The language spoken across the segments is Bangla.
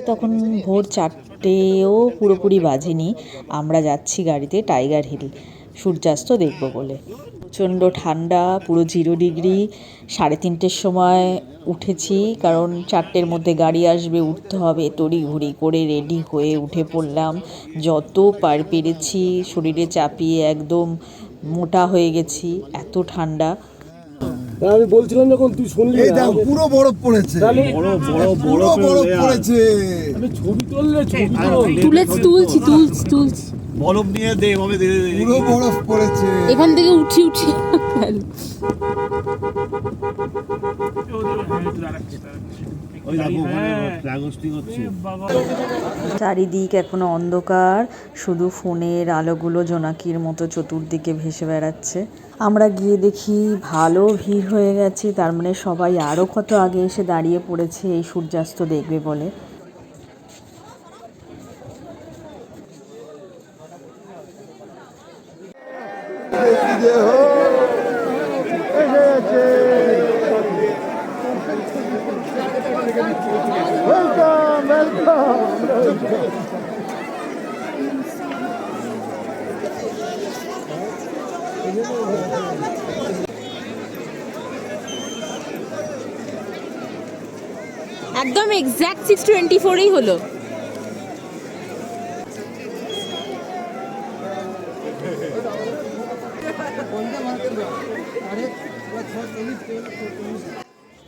তখন ভোর 4টেও পুরোপুরি বাজেনি, আমরা যাচ্ছি গাড়িতে টাইগার হিল সূর্যাস্ত দেখব বলে। প্রচণ্ড ঠান্ডা, পুরো 0 ডিগ্রি। 3:30টের সময় উঠেছি, কারণ 4টের মধ্যে গাড়ি আসবে, উঠতে হবে। তড়িঘড়ি করে রেডি হয়ে উঠে পড়লাম। যত পেরেছি শরীরে চাপিয়ে একদম মোটা হয়ে গেছি, এত ঠান্ডা। আমি বলছিলাম যখন তুই শুনলি, এই দেখ পুরো বরফ পড়েছে, পুরো বরফ পড়েছে। আমি ছবি তুলছি, বরফ নিয়ে দে এভাবে দে, পুরো বরফ পড়েছে। এখান থেকে উঠি চারিদিক এখনো অন্ধকার, শুধু ফোনের আলোগুলো জোনাকির মতো চতুর্দিকে ভেসে বেড়াচ্ছে। আমরা গিয়ে দেখি ভালো ভিড় হয়ে গেছে, তার মানে সবাই আরও কত আগে এসে দাঁড়িয়ে পড়েছে এই সূর্যাস্ত দেখবে বলে। একদম এক্স্যাক্ট 6:24 হলো।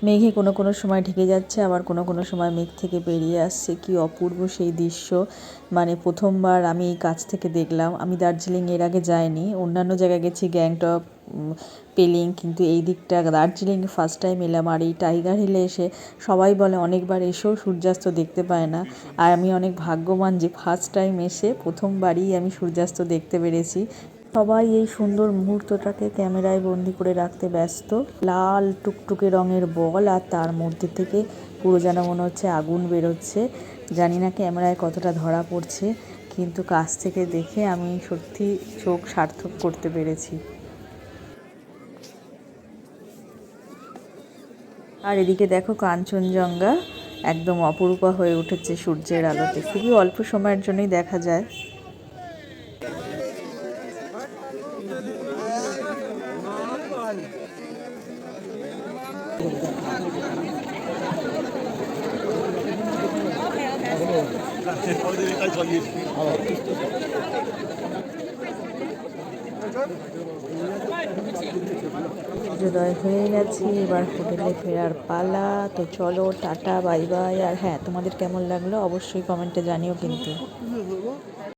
মেঘে কোনো কোনো সময় ঢেকে যাচ্ছে, আবার কোনো কোনো সময় মেঘ থেকে বেরিয়ে আসছে। কি অপূর্ব সেই দৃশ্য, মানে প্রথমবার আমি এই কাছ থেকে দেখলাম। আমি দার্জিলিং এর আগে যাইনি, অন্যান্য জায়গায় গেছি, গ্যাংটক, পেলিং, কিন্তু এই দিকটা দার্জিলিং ফার্স্ট টাইম এলাম। আর এই টাইগার হিলে এসে সবাই বলে অনেকবার এসেও সূর্যাস্ত দেখতে পায় না, আর আমি অনেক ভাগ্যবান যে ফার্স্ট টাইম এসে প্রথমবারই আমি সূর্যাস্ত দেখতে পেরেছি। সবাই এই সুন্দর মুহূর্তটাকে ক্যামেরায় বন্দি করে রাখতে ব্যস্ত। লাল টুকটুকে রঙের বল, আর তার মধ্যে থেকে পুরো যেন মনে হচ্ছে আগুন বেরোচ্ছে। জানি না ক্যামেরায় কতটা ধরা পড়ছে, কিন্তু কাছ থেকে দেখে আমি সত্যি চোখ সার্থক করতে পেরেছি। আর এদিকে দেখো কাঞ্চনজঙ্ঘা একদম অপরূপা হয়ে উঠেছে সূর্যের আলোতে। খুবই অল্প সময়ের জন্যই দেখা যায়। সূর্যোদয় হয়ে গেছে, এবার হোটেলে ফেরার পালা। তো চলো, টাটা, বাই বাই। আর হ্যাঁ, তোমাদের কেমন লাগলো অবশ্যই কমেন্টে জানিও কিন্তু।